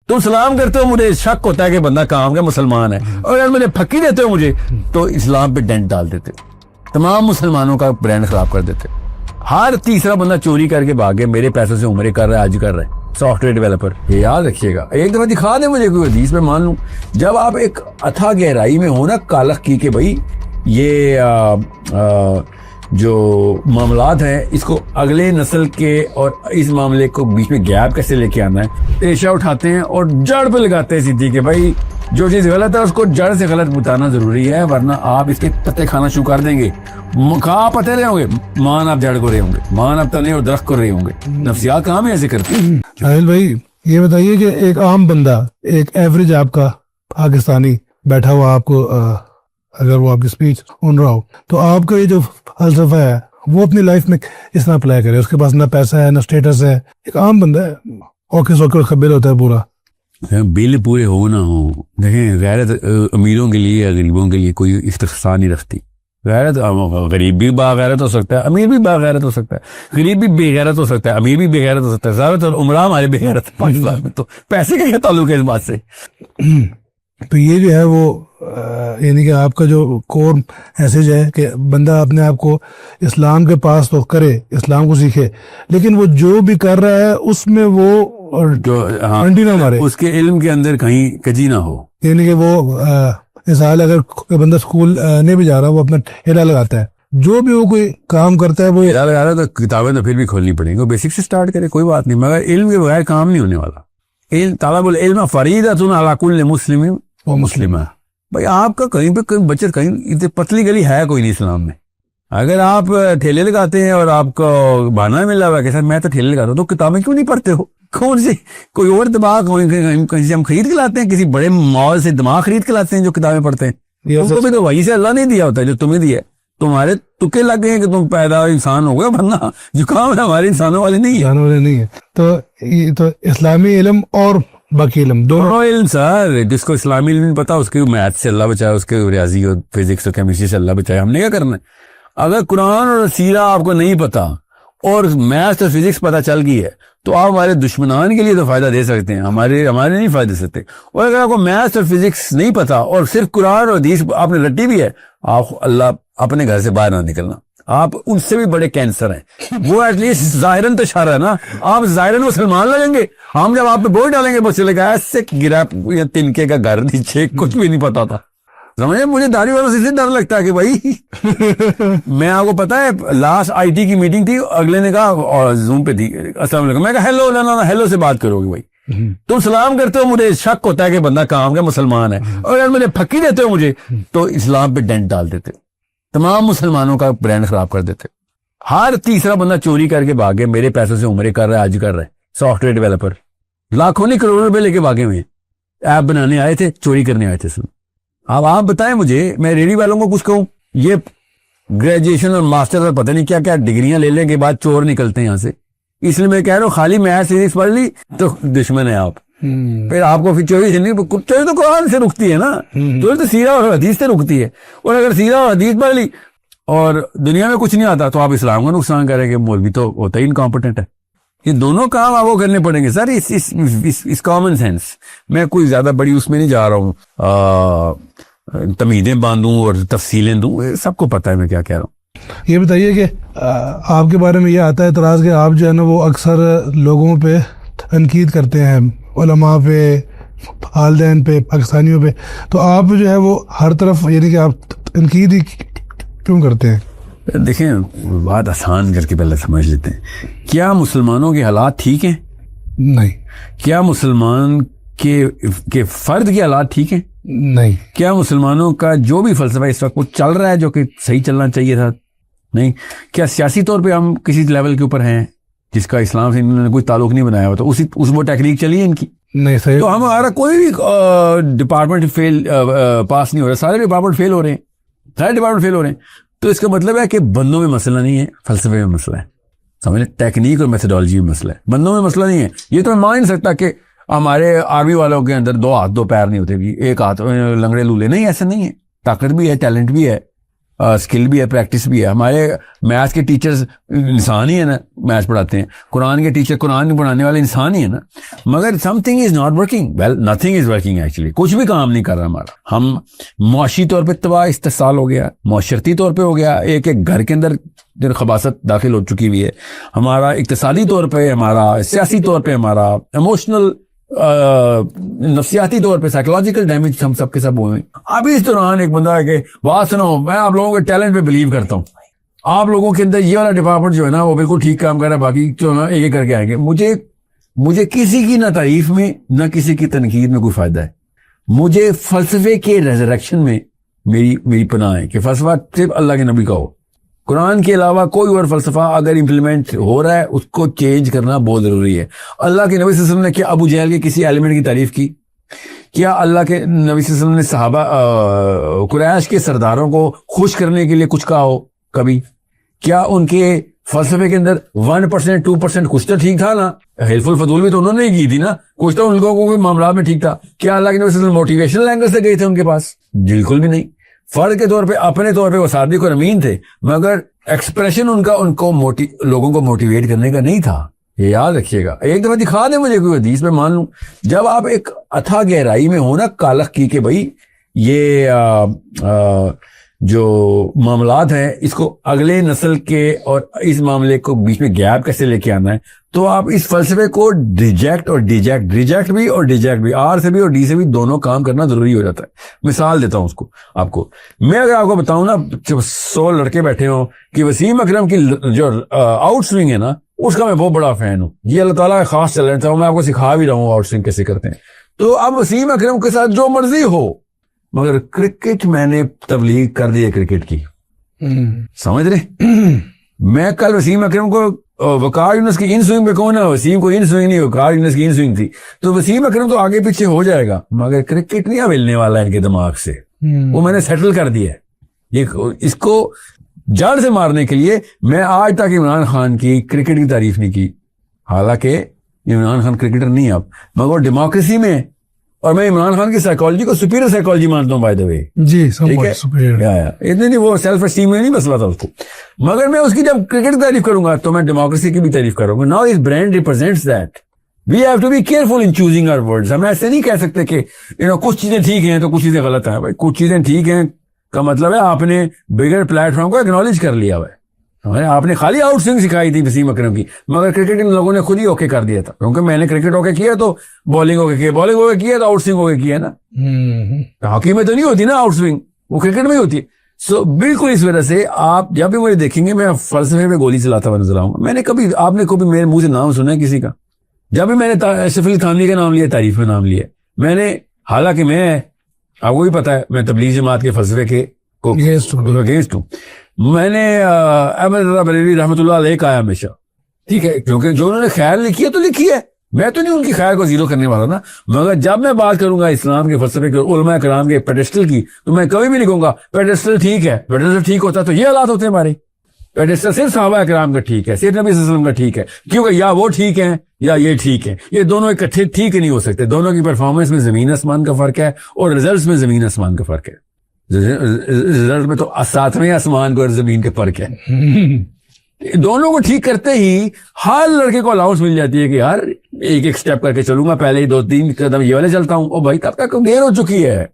تم سلام کرتے ہو مجھے شک ہوتا ہے کہ بندہ کام کا مسلمان ہے, اور اگر مجھے پھکی دیتے ہو مجھے تو اسلام پہ ڈینٹ ڈال دیتے, تمام مسلمانوں کا برانڈ خراب کر دیتے. ہر تیسرا بندہ چوری کر کے بھاگے, میرے پیسوں سے عمرے کر رہا ہے, آج کر رہا ہے, سافٹ ویئر ڈیولپر. یہ یاد رکھیے گا, ایک دفعہ دکھا دیں مجھے کوئی حدیث میں مان لوں. جب آپ ایک اتھا گہرائی میں ہو نا کالخ کی کہ بھائی یہ جو معاملات ہیں اس کو اگلے نسل کے اور اس معاملے کو بیچ میں گیپ کیسے لے کے آنا ہے, پیشہ اٹھاتے ہیں اور جڑ پہ لگاتے ہیں سیدھی کہ بھائی جو چیز غلط ہے اس کو جڑ سے غلط بتانا ضروری ہے, ورنہ آپ اس کے پتے کھانا شروع کر دیں گے. کہاں پتے رہے ہوں گے, مان آپ جڑ کو رہے ہوں گے, مان آپ تنے اور درخت کو رہے ہوں گے. نفسیات کہاں میں ایسے کرتی ہیں. ساحل بھائی یہ بتائیے کہ ایک عام بندہ, ایک ایوریج آپ کا پاکستانی بیٹھا ہوا, آپ کو اگر وہ آپ کی اسپیچ سن رہا ہو تو آپ کا یہ جو فلسفہ ہے وہ اپنی لائف میں اس طرح اپلائی کرے. اس کے پاس نہ پیسہ ہے نہ اسٹیٹس ہے, ایک عام بندہ ہے, اوکے سوکے کا بل ہوتا ہے پورا, بل پورے ہو نہ ہو. دیکھیں غیرت امیروں کے لیے یا غریبوں کے لیے کوئی استخصار نہیں رکھتی. غیرت غریب بھی باغیرت ہو سکتا ہے, امیر بھی باغیرت ہو سکتا ہے, غریب بھی بے غیرت ہو سکتا ہے, امیر بھی بے غیرت ہو سکتا ہے. زیادہ تر عمرہ ہمارے بے غیرت پاکستان میں, تو پیسے کا کیا تعلق ہے اس بات سے. تو یہ جو ہے وہ یعنی کہ آپ کا جو کور میسج ہے کہ بندہ اپنے آپ کو اسلام کے پاس تو کرے, اسلام کو سیکھے, لیکن وہ جو بھی کر رہا ہے اس میں وہ انٹی نہ مارے, اس کے علم کے اندر کہیں کجی نہ ہو. یعنی کہ وہ مثال اگر کوئی بندہ اسکول نہیں بھی جا رہا, وہ اپنا ٹھیلا لگاتا ہے, جو بھی وہ کوئی کام کرتا ہے وہ ٹھیلا لگا رہا ہے تو کتابیں تو پھر بھی کھولنی پڑیں گی, بیسک سے سٹارٹ کرے, کوئی بات نہیں, مگر علم کے بغیر کام نہیں ہونے والا. طالب العلم فریضۃ علی کل مسلم و مسلمہ. بھائی آپ کا کہیں پہ کوئی بچت, کہیں پتلی گلی ہے کوئی نہیں اسلام میں. اگر آپ ٹھیلے لگاتے ہیں اور آپ کو بہانہ ملا ہوا ہے کہ سر میں تو ٹھیلے لگاتا ہوں, تو کتابیں کیوں نہیں پڑھتے ہو؟ کون سی کوئی اور دماغ کہیں سے ہم خرید کے لاتے ہیں, کسی بڑے مال سے دماغ خرید کے لاتے ہیں جو کتابیں پڑھتے ہیں. ان کو بھی تو وہی سے اللہ نے دیا ہوتا ہے جو تمہیں دیا ہے. تمہارے تکے لگ گئے کہ تم پیدا انسان ہو گئے, ورنہ جو کام ہے ہمارے انسانوں والے نہیں ہے. تو اسلامی علم اور باقی علم دونوں علم سر, جس کو اسلامی علم نہیں پتا اس کے میتھ سے اللہ بچائے, اس کے ریاضی اور فزکس اور کیمسٹری سے اللہ بچائے. ہم نے کیا کرنا ہے؟ اگر قرآن اور سیرہ آپ کو نہیں پتا اور میتھ اور فزکس پتا چل گئی ہے تو آپ ہمارے دشمنان کے لیے تو فائدہ دے سکتے ہیں, ہمارے نہیں فائدہ دے سکتے. اور اگر آپ کو میتھ اور فزکس نہیں پتا اور صرف قرآن اور حدیث آپ نے رٹی بھی ہے, آپ اللہ اپنے گھر سے باہر نہ نکلنا, آپ ان سے بھی بڑے کینسر ہیں. وہ ایٹ لیسٹ ظاہراً تو اشارہ ہے نا, آپ ظاہراً مسلمان لگیں گے, ہم جب آپ پہ بوجھ ڈالیں گے بس لگا ایسے گرا یا تنکے کا گھر نیچے, کچھ بھی نہیں پتا تھا. سمجھے, مجھے داڑھی والوں سے ڈر لگتا ہے کہ بھائی میں آپ کو پتا ہے لاسٹ آئی ٹی کی میٹنگ تھی, اگلے نے کہا زوم پہ تھی, السلام علیکم, میں کہا ہیلو, ہیلو سے بات کرو گے بھائی, تم سلام کرتے ہو مجھے شک ہوتا ہے کہ بندہ کام کا مسلمان ہے, اور اگر مجھے پھکی دیتے ہو مجھے تو اسلام پہ ڈینٹ ڈال دیتے, تمام مسلمانوں کا برانڈ خراب کر دیتے. ہر تیسرا بندہ چوری کر کے بھاگے, میرے پیسوں سے عمرے کر رہا ہے, آج کر رہا ہے, سافٹ ویئر ڈیولپر, لاکھوں نہیں کروڑوں روپے لے کے بھاگے ہوئے ہیں. ایپ بنانے آئے تھے, چوری کرنے آئے تھے. سن اب آپ بتائیں مجھے, میں ریڈی والوں کو کچھ کہوں, یہ گریجویشن اور ماسٹر اور پتہ نہیں کیا کیا ڈگریاں لے لیں کے بعد چور نکلتے ہیں یہاں سے. اس لیے میں کہہ رہا ہوں خالی میتھ فزکس پڑھ لی تو دشمن ہے آپ. پھر آپ کو پھر چوری تو قرآن سے رکتی ہے نا, چوری تو سیرہ اور حدیث سے رکتی ہے. اور اگر سیرہ اور حدیث پڑھ لی اور دنیا میں کچھ نہیں آتا تو آپ اسلام کو نقصان کریں گے. مولوی تو ہوتا ہی انکمپٹنٹ ہے. یہ دونوں کام آپ کو کرنے پڑیں گے سر, اس کامن سینس. میں کوئی زیادہ بڑی اس میں نہیں جا رہا ہوں, تمیدیں باندھوں اور تفصیلیں دوں, سب کو پتہ ہے میں کیا کہہ رہا ہوں. یہ بتائیے کہ آپ کے بارے میں یہ آتا ہے اعتراض کہ آپ جو ہے نا وہ اکثر لوگوں پہ تنقید کرتے ہیں, علماء پہ, والدین پہ, پاکستانیوں پہ, تو آپ جو ہے وہ ہر طرف یعنی کہ آپ تنقید ہی کیوں کرتے ہیں؟ دیکھیں بات آسان کر کے پہلے سمجھ لیتے ہیں. کیا مسلمانوں کے حالات ٹھیک ہیں؟ نہیں. کیا مسلمان کے فرد کے حالات ٹھیک ہیں؟ نہیں. کیا مسلمانوں کا جو بھی فلسفہ اس وقت وہ چل رہا ہے جو کہ صحیح چلنا چاہیے تھا؟ نہیں. کیا سیاسی طور پہ ہم کسی لیول کے اوپر ہیں جس کا اسلام سے انہوں نے کوئی تعلق نہیں بنایا ہوا, تو وہ ٹیکنیک چلی ہے ان کی؟ نہیں. صحیح. تو ہمارا کوئی بھی ڈپارٹمنٹ پاس نہیں ہو رہا, سارے ڈپارٹمنٹ فیل ہو رہے ہیں. تو اس کا مطلب ہے کہ بندوں میں مسئلہ نہیں ہے, فلسفے میں مسئلہ ہے. سمجھ لیں, ٹیکنیک اور میتھڈالوجی میں مسئلہ ہے, بندوں میں مسئلہ نہیں ہے. یہ تو میں مان نہیں سکتا کہ ہمارے آرمی والوں کے اندر 2 ہاتھ 2 پیر نہیں ہوتے, ایک ہاتھ لنگڑے لولے, نہیں, ایسا نہیں ہے. طاقت بھی ہے, ٹیلنٹ بھی ہے, اسکل بھی ہے, پریکٹس بھی ہے. ہمارے میتھس کے ٹیچرز انسان ہی ہے نا, میتھس پڑھاتے ہیں. قرآن کے ٹیچر, قرآن پڑھانے والے انسان ہی ہے نا. مگر something is not working. Well nothing is working actually. کچھ بھی کام نہیں کر رہا ہمارا. ہم معاشی طور پہ تباہ استحصال ہو گیا, معاشرتی طور پہ ہو گیا, ایک ایک گھر کے اندر خباثت داخل ہو چکی ہوئی ہے. ہمارا اقتصادی طور پہ, ہمارا سیاسی طور پہ, ہمارا ایموشنل نفسیاتی طور پہ سائیکولوجیکل ڈیمیج ہم سب کے سب ہوئے. ابھی اس دوران ایک بندہ ہے کہ بات سنو, میں آپ لوگوں کے ٹیلنٹ پہ بلیو کرتا ہوں, آپ لوگوں کے اندر یہ والا ڈپارٹمنٹ جو ہے نا وہ بالکل ٹھیک کام کر رہا ہے, باقی جو ہے ایک ایک کر کے آئیں گے. مجھے کسی کی نہ تعریف میں نہ کسی کی تنقید میں کوئی فائدہ ہے. مجھے فلسفے کے ریزریکشن میں میری پناہ ہے کہ فلسفہ صرف اللہ کے نبی کا ہو. قرآن کے علاوہ کوئی اور فلسفہ اگر امپلیمنٹ ہو رہا ہے اس کو چینج کرنا بہت ضروری ہے. اللہ کے نبی صلی اللہ علیہ وسلم نے کیا ابو جہل کے کسی ایلیمنٹ کی تعریف کی؟ کیا اللہ کے نبی صلی اللہ علیہ وسلم نے صحابہ قریش کے سرداروں کو خوش کرنے کے لیے کچھ کہا ہو کبھی؟ کیا ان کے فلسفے کے اندر 1% 2% کچھ تو ٹھیک تھا نا؟ حلف الفضول بھی تو انہوں نے کی تھی نا, کچھ تو ان لوگوں کے معاملات میں ٹھیک تھا. کیا اللہ کے نبی صلی اللہ علیہ وسلم موٹیویشنل اینگل سے گئے تھے ان کے پاس؟ بالکل بھی نہیں. فرد کے طور پہ اپنے طور پہ وہ صادق اور امین تھے, مگر ایکسپریشن ان کا لوگوں کو موٹیویٹ کرنے کا نہیں تھا. یہ یاد رکھیے گا. ایک دفعہ دکھا دیں مجھے کوئی حدیث میں مان لوں. جب آپ ایک اتھا گہرائی میں ہو نا کالخ کی کہ بھائی یہ جو معاملات ہیں اس کو اگلے نسل کے اور اس معاملے کو بیچ میں گیپ کیسے لے کے آنا ہے, تو آپ اس فلسفے کو ریجیکٹ بھی اور ڈیجیکٹ بھی, آر سے بھی اور ڈی سے بھی دونوں کام کرنا ضروری ہو جاتا ہے. مثال دیتا ہوں اس کو آپ کو. میں اگر آپ کو بتاؤں نا 100 لڑکے بیٹھے ہوں کہ وسیم اکرم کی جو آؤٹ سوئنگ ہے نا اس کا میں بہت بڑا فین ہوں, یہ اللہ تعالیٰ کا خاص چل رہا ہے, میں آپ کو سکھا بھی رہا ہوں آؤٹ سوئنگ کیسے کرتے ہیں. تو اب وسیم اکرم کے ساتھ جو مرضی ہو, مگر کرکٹ میں نے تبلیغ کر دی ہے کرکٹ کی. سمجھ رہے؟ میں کل وسیم اکرم کو وقار یونس کی ان سوئنگ پہ کون ہے, وسیم کو ان سوئنگ نہیں, وقار یونس کی ان سوئنگ تھی, تو وسیم اکرم تو آگے پیچھے ہو جائے گا, مگر کرکٹ نہیں ہلنے والا ہے ان کے دماغ سے. وہ میں نے سیٹل کر دیا ہے. اس کو جڑ سے مارنے کے لیے میں آج تک عمران خان کی کرکٹ کی تعریف نہیں کی, حالانکہ عمران خان کرکٹر نہیں اب, مگر ڈیموکریسی میں, اور میں عمران خان کی سائیکالوجی کو سپیریئر سائیکالوجی مانتا ہوں بائی دا وے. جی ٹھیک ہے, اتنے نہیں, وہ سیلف اسٹیم میں نہیں مسئلہ تھا اس کو, مگر میں اس کی جب کرکٹ کی تعریف کروں گا تو میں ڈیموکریسی کی بھی تعریف کروں گا. ناؤ اس brand represents that. We have to be careful in choosing our words. ہم ایسے نہیں کہہ سکتے کہ کچھ چیزیں ٹھیک ہیں تو کچھ چیزیں غلط ہیں. بھائی کچھ چیزیں ٹھیک ہیں کا مطلب ہے آپ نے بگر پلیٹ فارم کو اکنالج کر لیا ہے. آپ نے خالی آؤٹ سوئنگ سکھائی تھی وسیم اکرم کی, مگر کرکٹ ان لوگوں نے خود ہی اوکے کر دیا تھا, کیونکہ میں نے کرکٹ اوکے کیا تو بالنگ اوکے کیا, بالنگ اوکے کیا تو آؤٹ سوئنگ اوکے کیا نا. ہاکی میں تو نہیں ہوتی نا آؤٹ سوئنگ, وہ کرکٹ میں ہوتی ہے. سو بالکل اس وجہ سے آپ جب بھی مجھے دیکھیں گے میں فلسفے پہ گولی چلاتا ہوا نظر آؤں گا. میں نے کبھی, آپ نے کبھی میرے منہ سے نام سنا ہے کسی کا؟ جب بھی میں نے اشرف علی تھانوی کا نام لیا, تعریف میں نام لیا میں نے, حالانکہ میں, آپ کو بھی پتا ہے میں تبلیغ جماعت کے فلسفے کے اگینسٹ ہوں. میں نے احمد رضا بریلوی رحمۃ اللہ علیہ کا آیا ہمیشہ, ٹھیک ہے, کیونکہ جو انہوں نے خیر لکھی ہے تو لکھی ہے, میں تو نہیں ان کی خیر کو زیرو کرنے والا نا. مگر جب میں بات کروں گا اسلام کے فلسفے کے علماء کرام کے پیڈسٹل کی, تو میں کبھی بھی نہیں کہوں گا پیڈسٹل ٹھیک ہے. پیڈسٹل ٹھیک ہوتا تو یہ حالات ہوتے ہیں ہمارے. پیڈسٹل صرف صحابہ کرام کا ٹھیک ہے, صرف نبی صلی اللہ علیہ وسلم کا ٹھیک ہے, کیونکہ یا وہ ٹھیک ہیں یا یہ ٹھیک ہے. یہ دونوں اکٹھے ٹھیک نہیں ہو سکتے. دونوں کی پرفارمنس میں زمین آسمان کا فرق ہے, اور ریزلٹس میں زمین آسمان کا فرق ہے. رزلٹ میں تو 7ویں آسمان کو اور زمین کے فرق ہے. دونوں کو ٹھیک کرتے ہی ہر لڑکے کو الاؤنس مل جاتی ہے کہ یار ایک ایک سٹیپ کر کے چلوں گا, پہلے ہی 2-3 قدم یہ والے چلتا ہوں. او بھائی تب تک دیر ہو چکی ہے.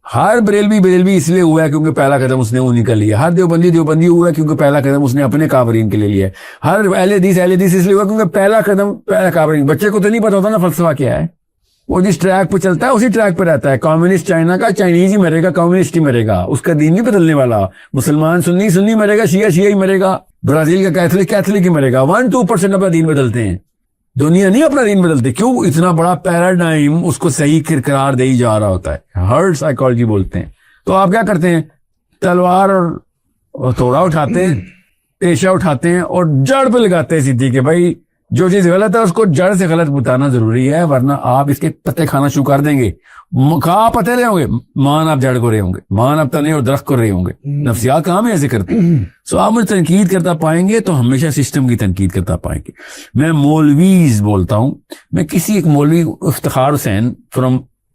ہر بریلوی اس لیے ہوا ہے کیونکہ پہلا قدم اس نے انہی کا لیا. ہر دیوبندی ہوا ہے کیونکہ پہلا قدم اس نے اپنے کابرین کے لیے لیا. ہر اہل حدیث اس لیے ہوا کیونکہ پہلا قدم پہلا کابرین. بچے کو تو نہیں پتا ہوتا نا فلسفہ کیا ہے, وہ جس ٹریک پہ چلتا ہے اسی ٹریک پہ رہتا ہے. کمیونسٹ چائنا کا چائنیز ہی مرے گا, کمیونسٹ ہی مرے گا, اس کا دین نہیں بدلنے والا. مسلمان سنی مرے گا, شیعہ ہی مرے گا, برازیل کا کیتھولک ہی مرے گا. 1-2% اپنا دین بدلتے ہیں, دنیا نہیں اپنا دین بدلتے. کیوں؟ اتنا بڑا پیراڈائم اس کو صحیح قرار دے ہی جا رہا ہوتا ہے. ہرڈ سائیکالوجی بولتے ہیں. تو آپ کیا کرتے ہیں, تلوار اور تھوڑا اٹھاتے ہیں, پیشہ اٹھاتے ہیں اور جڑ پہ لگاتے ہیں سیدھی کہ بھائی جو چیز غلط ہے اس کو جڑ سے غلط بتانا ضروری ہے, ورنہ آپ اس کے پتے کھانا شروع کر دیں گے. کہاں پتے رہے ہوں گے, مان آپ جڑ کو رہے ہوں گے, مان آپ تنے اور درخت کو رہے ہوں گے. نفسیات کہاں میں ایسے کرتے ہیں. سو آپ مجھے تنقید کرتا پائیں گے تو ہمیشہ سسٹم کی تنقید کرتا پائیں گے. میں مولویز بولتا ہوں, میں کسی ایک مولوی افتخار حسین from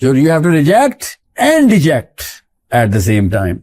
So you have to reject and deject at the same time.